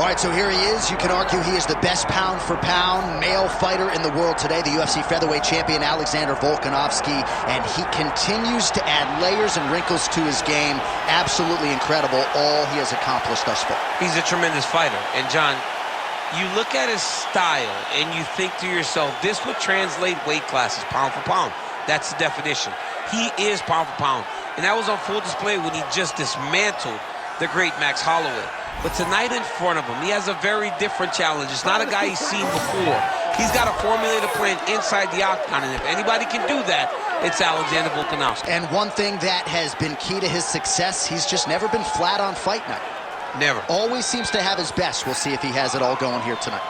right, so here he is. You can argue he is the best pound-for-pound male fighter in the world today, the UFC featherweight champion, Alexander Volkanovski, and he continues to add layers and wrinkles to his game. Absolutely incredible, all he has accomplished thus far. He's a tremendous fighter, and John, you look at his style and you think to yourself, this would translate weight classes, pound for pound. That's the definition. He is pound for pound, and that was on full display when he just dismantled the great Max Holloway. But tonight in front of him, he has a very different challenge. It's not a guy he's seen before. He's got a formulated plan inside the octagon, and if anybody can do that, it's Alexander Volkanovski. And one thing that has been key to his success, he's just never been flat on fight night. Never. Always seems to have his best. We'll see if he has it all going here tonight.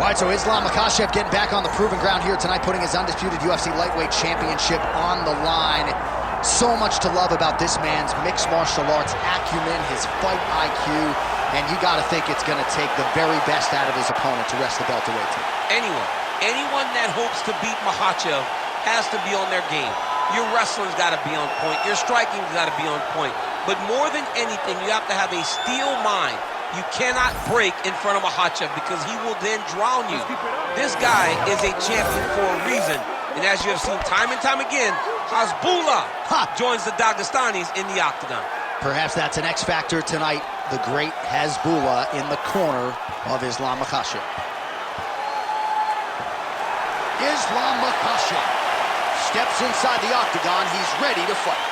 All right, so Islam Makhachev getting back on the proven ground here tonight, putting his undisputed UFC lightweight championship on the line. So much to love about this man's mixed martial arts acumen, his fight IQ, and you got to think it's going to take the very best out of his opponent to wrest the welterweight title. Anyone that hopes to beat Makhachev has to be on their game. Your wrestling's got to be on point. Your striking's got to be on point. But more than anything, you have to have a steel mind. You cannot break in front of Makhachev because he will then drown you. This guy is a champion for a reason. And as you have seen time and time again, Hasbullah joins the Dagestanis in the octagon. Perhaps that's an X factor tonight. The great Hasbullah in the corner of Islam Makhachev. Islam Makhachev steps inside the octagon. He's ready to fight.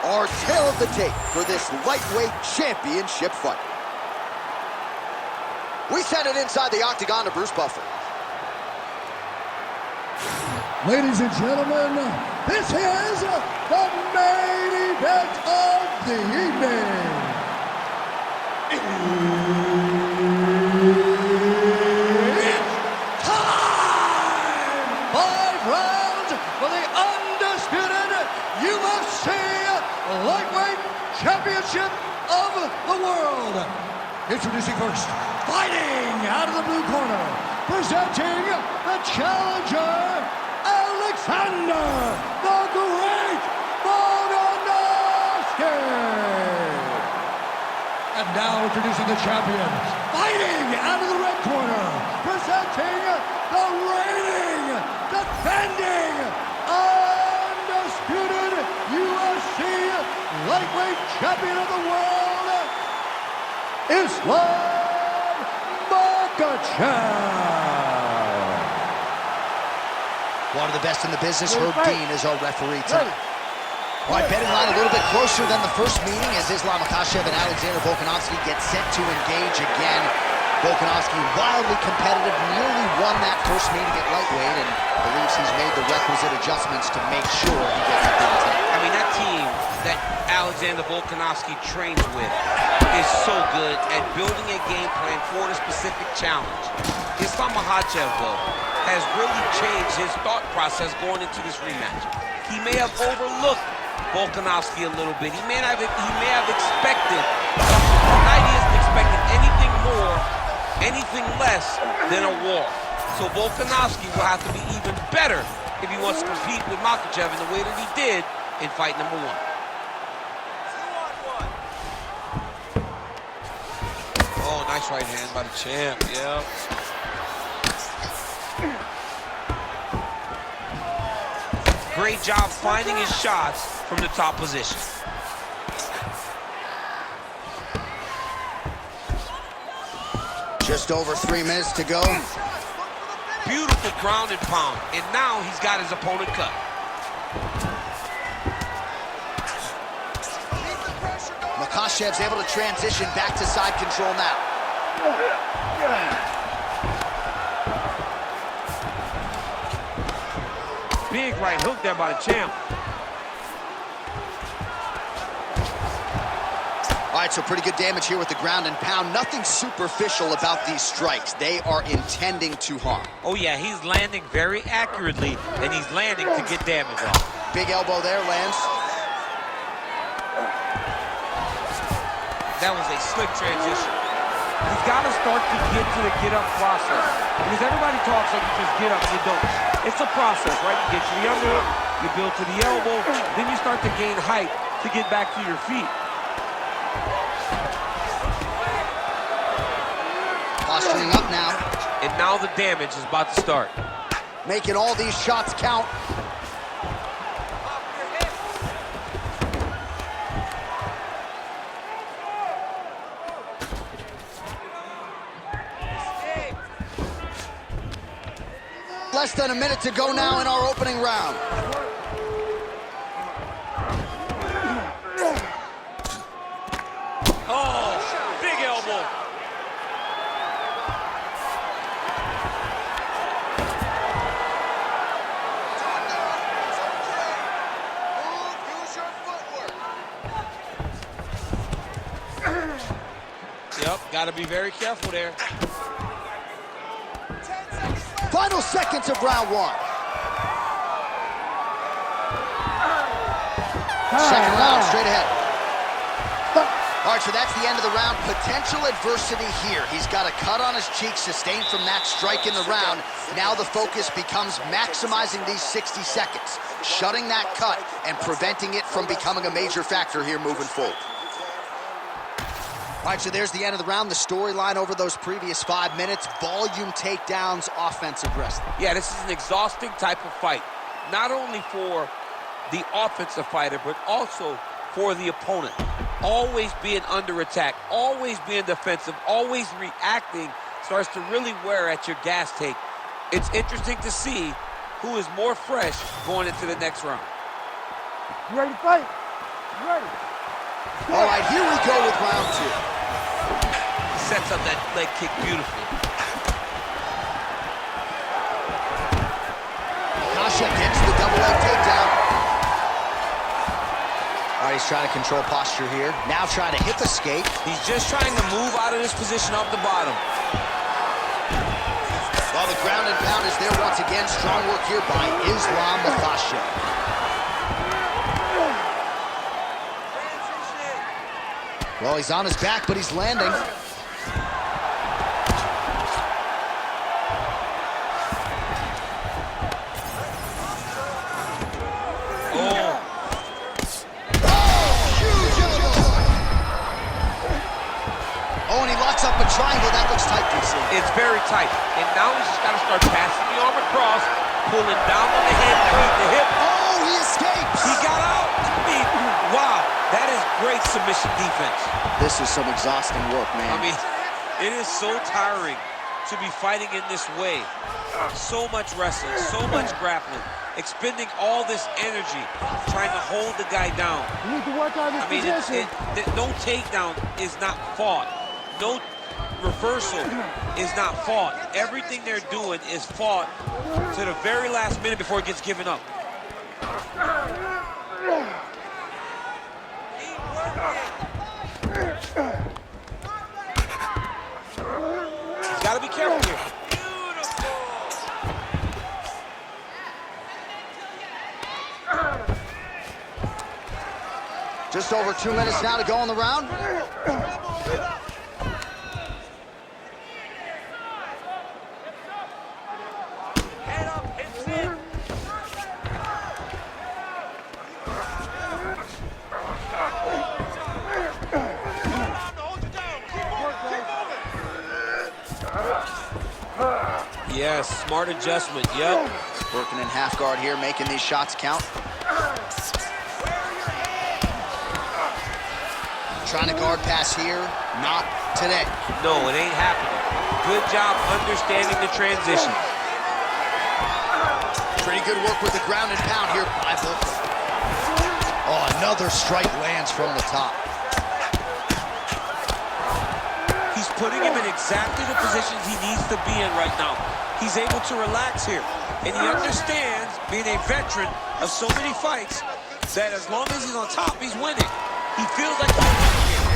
Our tale of the tape for this lightweight championship fight. We send it inside the octagon to Bruce Buffer. Ladies and gentlemen, this is the main event of the evening. It's time! 5 rounds for the undisputed UFC lightweight championship of the world. Introducing first, fighting out of the blue corner, presenting the challenger, Alexander the Great Volkanovski. And now introducing the champion, fighting out of the red corner, presenting the reigning, defending, undisputed UFC lightweight champion of the world, Islam Makhachev. One of the best in the business, Herb Dean, is our referee tonight. All right, betting line a little bit closer than the first meeting as Islam Makhachev and Alexander Volkanovski get set to engage again. Volkanovski wildly competitive, nearly won that first meeting at lightweight and believes he's made the requisite adjustments to make sure he gets it done tonight. I mean, that team that Alexander Volkanovski trains with is so good at building a game plan for the specific challenge. Islam Makhachev, though, has really changed his thought process going into this rematch. He may have overlooked Volkanovski a little bit. He may have expected something. Tonight he isn't expecting anything more, anything less than a war. So Volkanovski will have to be even better if he wants to compete with Makhachev in the way that he did in fight number 1. Oh, nice right hand by the champ, yeah. Great job finding his shots from the top position. Just over 3 minutes to go. Beautiful ground and pound, and now he's got his opponent cut. Makhachev's able to transition back to side control now. Big right hook there by the champ. All right, so pretty good damage here with the ground and pound. Nothing superficial about these strikes. They are intending to harm. Oh, yeah, he's landing very accurately, and he's landing to get damage off. Big elbow there, lands. That was a slick transition. He's got to start to get to the get-up process. Because everybody talks like you just get up, you don't. It's a process, right? You get to the underhook, you build to the elbow, then you start to gain height to get back to your feet. Posturing up now. And now the damage is about to start. Making all these shots count. Less than a minute to go now in our opening round. Oh, big elbow. Yep, got to be very careful there. Final seconds of round one. Second round, straight ahead. All right, so that's the end of the round. Potential adversity here. He's got a cut on his cheek sustained from that strike in the round. Now the focus becomes maximizing these 60 seconds, shutting that cut and preventing it from becoming a major factor here moving forward. All right, so there's the end of the round. The storyline over those previous 5 minutes, volume takedowns, offensive wrestling. Yeah, this is an exhausting type of fight. Not only for the offensive fighter, but also for the opponent. Always being under attack, always being defensive, always reacting starts to really wear at your gas tank. It's interesting to see who is more fresh going into the next round. You ready to fight? You ready? All right, here we go with round two. Sets up that leg kick beautifully. Makhachev gets the double leg takedown. All right, he's trying to control posture here. Now trying to hip escape. He's just trying to move out of this position off the bottom. While the ground and pound is there once again. Strong work here by Islam Makhachev. Well, he's on his back, but he's landing. Oh, and he locks up a triangle. That looks tight, DC. It's very tight. And now he's just got to start passing the arm across, pulling down on the head to meet the hip. Oh, he escapes. He got out. I mean, wow. That is great submission defense. This is some exhausting work, man. I mean, it is so tiring to be fighting in this way. So much wrestling, so much grappling, expending all this energy, trying to hold the guy down. You need to work on this position. No takedown is not fought. No reversal is not fought. Everything they're doing is fought to the very last minute before it gets given up. He's got to be careful here. Just over 2 minutes now to go in the round. Yes, smart adjustment, yep. Working in half guard here, making these shots count. Trying to guard pass here, not today. No, it ain't happening. Good job understanding the transition. Pretty good work with the ground and pound here by Volkanovski. Oh, another strike lands from the top. putting him in exactly the positions he needs to be in right now. He's able to relax here. And he understands, being a veteran of so many fights, that as long as he's on top, he's winning. He feels like he's winning here.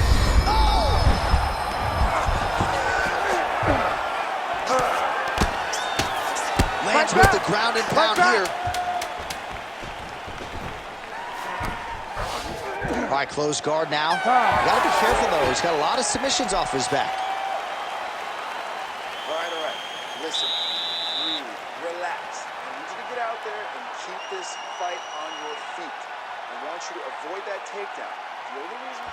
Lands with the ground and pound here. All right, close guard now. Got to be careful, though. He's got a lot of submissions off his back. All right. Listen, breathe, relax. I need you to get out there and keep this fight on your feet. I want you to avoid that takedown. The only reason...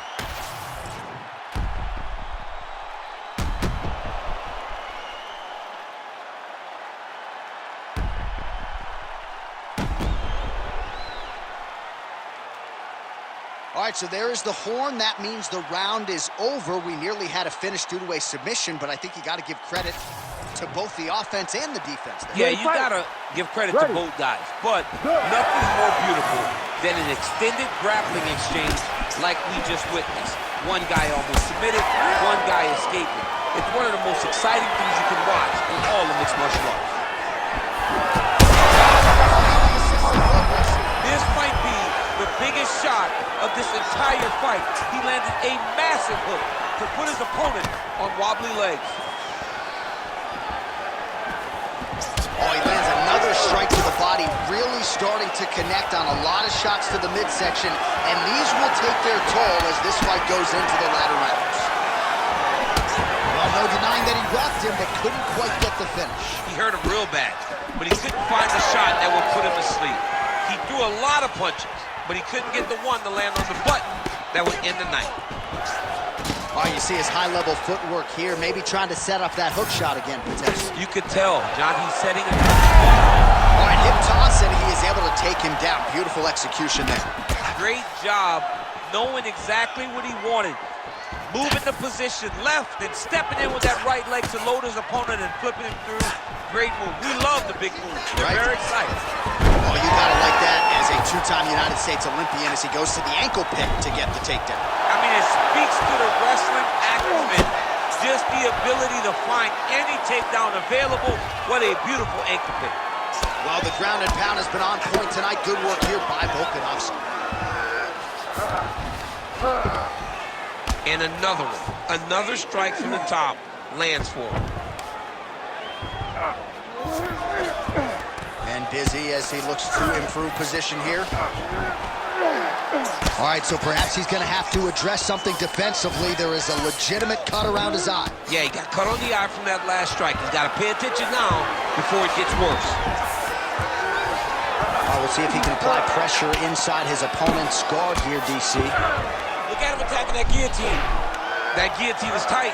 All right, so there is the horn. That means the round is over. We nearly had a finish due to a submission, but I think you got to give credit to both the offense and the defense there. Yeah, you got to give credit to both guys, but nothing's more beautiful than an extended grappling exchange like we just witnessed. One guy almost submitted, one guy escaping. It's one of the most exciting things you can watch in all of mixed martial arts. This might be the biggest shot of this entire fight. He landed a massive hook to put his opponent on wobbly legs. Oh, he lands another strike to the body, really starting to connect on a lot of shots to the midsection, and these will take their toll as this fight goes into the latter rounds. Well, no denying that he rocked him, but couldn't quite get the finish. He hurt him real bad, but he couldn't find the shot that would put him to sleep. He threw a lot of punches, but he couldn't get the one to land on the button that would end the night. Oh, you see his high-level footwork here, maybe trying to set up that hook shot again, potentially. You could tell, John, he's setting it. All right, hip toss, and he is able to take him down. Beautiful execution there. Great job knowing exactly what he wanted. Moving the position left and stepping in with that right leg to load his opponent and flipping him through. Great move. We love the big moves. They're very exciting. Oh, you gotta like that as a two-time United States Olympian as he goes to the ankle pick to get the takedown. I mean, it speaks to the wrestling acumen, just the ability to find any takedown available. What a beautiful ankle pick. Well, the ground and pound has been on point tonight. Good work here by Volkanovski. And another one. Another strike from the top lands for him. And busy as he looks to improve position here. All right, so perhaps he's going to have to address something defensively. There is a legitimate cut around his eye. Yeah, he got cut on the eye from that last strike. He's got to pay attention now before it gets worse. We'll see if he can apply pressure inside his opponent's guard here, DC. Look at him attacking that guillotine. That guillotine is tight.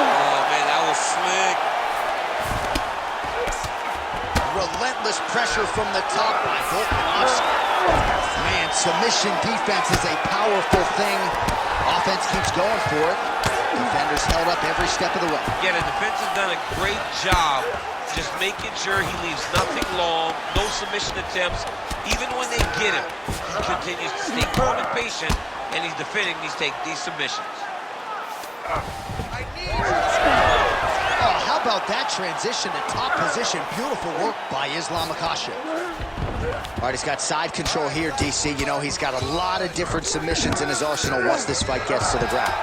Oh, man, that was slick. Relentless pressure from the top by Volkanovski. Man, submission defense is a powerful thing. Offense keeps going for it. Defenders held up every step of the way. Yeah, the defense has done a great job just making sure he leaves nothing long, no submission attempts. Even when they get him, he continues to stay calm and patient, and he's defending these submissions. Oh, how about that transition to top position? Beautiful work by Makhachev. All right, he's got side control here, DC. You know, he's got a lot of different submissions in his arsenal once this fight gets to the ground.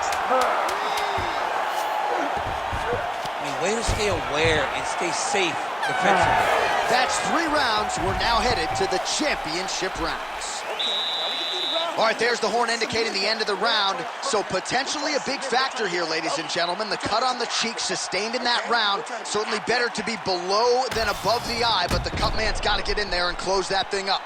Way to stay aware and stay safe defensively. That's 3 rounds. We're now headed to the championship rounds. All right, there's the horn indicating the end of the round. So potentially a big factor here, ladies and gentlemen. The cut on the cheek sustained in that round. Certainly better to be below than above the eye, but the cut man's got to get in there and close that thing up.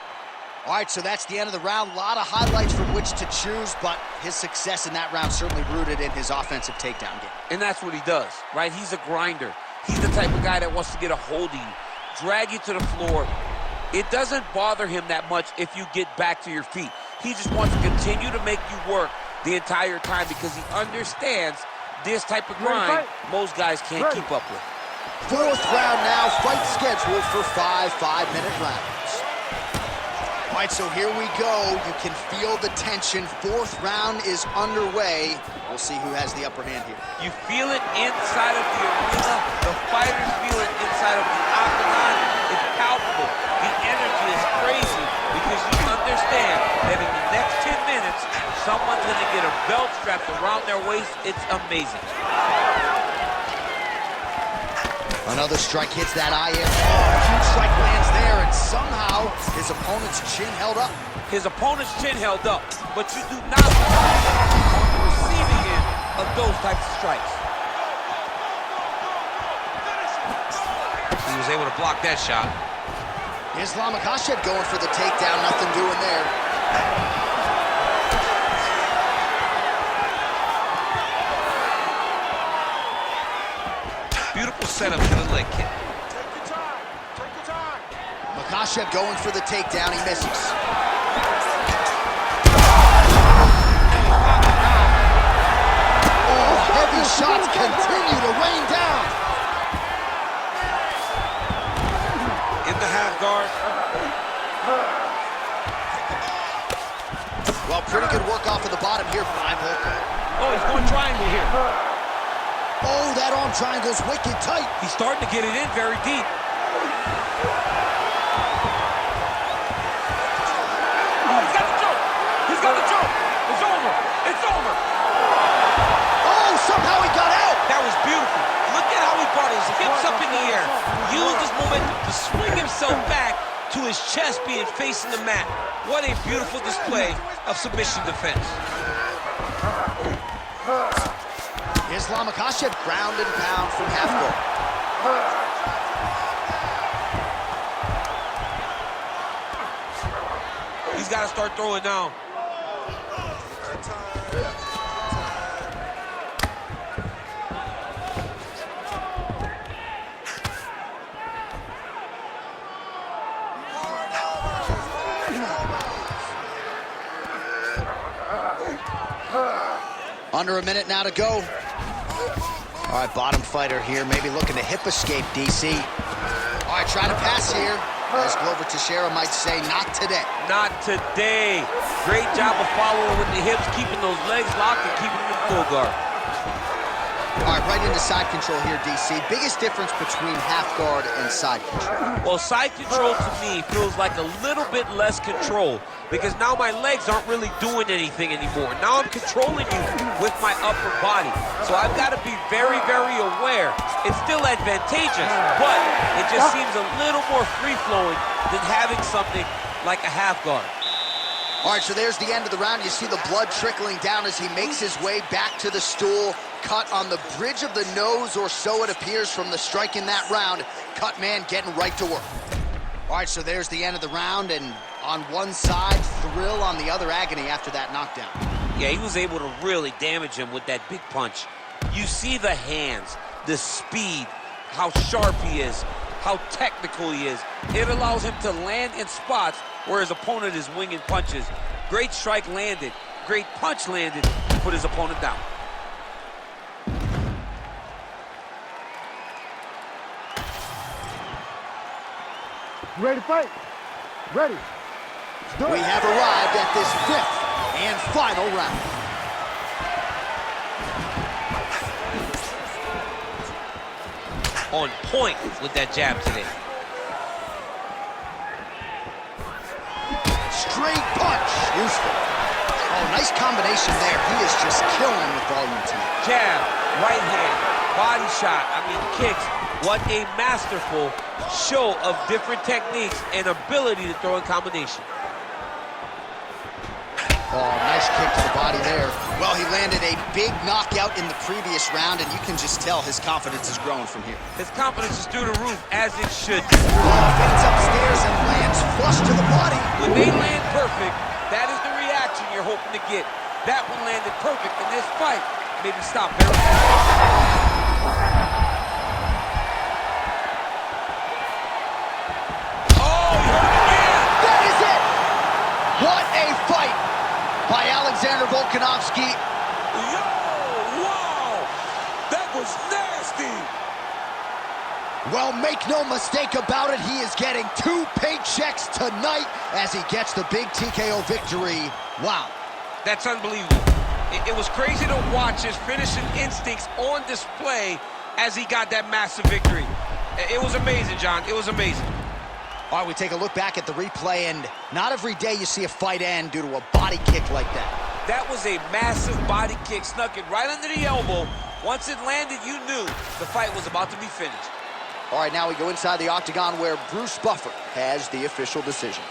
All right, so that's the end of the round. A lot of highlights from which to choose, but his success in that round certainly rooted in his offensive takedown game. And that's what he does, right? He's a grinder. He's the type of guy that wants to get a hold of you, drag you to the floor. It doesn't bother him that much if you get back to your feet. He just wants to continue to make you work the entire time because he understands this type of grind most guys can't keep up with. 4th round now, fight scheduled for 5 5-minute rounds. All right, so here we go. You can feel the tension. Fourth round is underway. We'll see who has the upper hand here. You feel it inside of the arena. The fighters feel it inside of the octagon. It's palpable. The energy is crazy because you understand that in the next 10 minutes, someone's going to get a belt strapped around their waist. It's amazing. Another strike hits that eye in. Oh, huge strike lands there, and somehow his opponent's chin held up. His opponent's chin held up, but you do not want on the receiving end of those types of strikes. He was able to block that shot. Islam Makhachev going for the takedown, nothing doing there. Beautiful setup to the leg kick. Take your time. Take your time. Makhachev going for the takedown, he misses. Oh, heavy shots continue to rain down. In the half guard. Well, pretty good work off of the bottom here by Volko. Oh, he's going triangle here. Oh, that arm triangle's wicked tight. He's starting to get it in very deep. Oh, he's got the choke. He's got the choke. It's over. It's over. Oh, somehow he got out. That was beautiful. Look at how he brought his hips up in the air. Used his momentum to swing himself back to his chest being facing the mat. What a beautiful display of submission defense. Islam Makhachev ground and pound from half guard. He's got to start throwing down. Under a minute now to go. All right, bottom fighter here, maybe looking to hip escape, DC. All right, trying to pass here. As Glover Teixeira might say, not today. Not today. Great job of following with the hips, keeping those legs locked and keeping them in full guard. All right, right into side control here, DC. Biggest difference between half guard and side control? Well, side control to me feels like a little bit less control because now my legs aren't really doing anything anymore. Now I'm controlling you with my upper body. So I've got to be very, very aware. It's still advantageous, but it just seems a little more free-flowing than having something like a half guard. All right, so there's the end of the round. You see the blood trickling down as he makes his way back to the stool. Cut on the bridge of the nose, or so it appears from the strike in that round. Cut man getting right to work. All right, so there's the end of the round, and on one side, thrill, on the other, agony after that knockdown. Yeah, he was able to really damage him with that big punch. You see the hands, the speed, how sharp he is, how technical he is. It allows him to land in spots where his opponent is winging punches. Great strike landed, great punch landed to put his opponent down. Ready to fight? Ready. Let's do it. We have arrived at this fifth and final round. On point with that jab today. Straight punch, useful. Oh, nice combination there. He is just killing with volume tonight. Jab, right hand, body shot, kicks. What a masterful show of different techniques and ability to throw in combination. Oh, nice kick to the body there. Well, he landed a big knockout in the previous round, and you can just tell his confidence is growing from here. His confidence is through the roof, as it should. Fades upstairs and lands flush to the body. When they land perfect, that is the reaction you're hoping to get. That one landed perfect in this fight. Maybe stop very soon. By Alexander Volkanovski. Yo, wow, that was nasty. Well, make no mistake about it, he is getting 2 paychecks tonight as he gets the big TKO victory. Wow. That's unbelievable. It was crazy to watch his finishing instincts on display as he got that massive victory. It was amazing, John. It was amazing. All right, we take a look back at the replay, and not every day you see a fight end due to a body kick like that. That was a massive body kick, snuck it right under the elbow. Once it landed, you knew the fight was about to be finished. All right, now we go inside the octagon where Bruce Buffer has the official decision.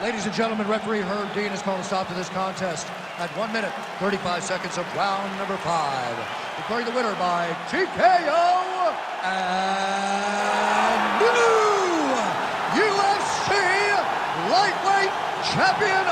Ladies and gentlemen, referee Herb Dean has called a stop to this contest at 1 minute, 35 seconds of round number 5. Declaring the winner by TKO and new UFC lightweight champion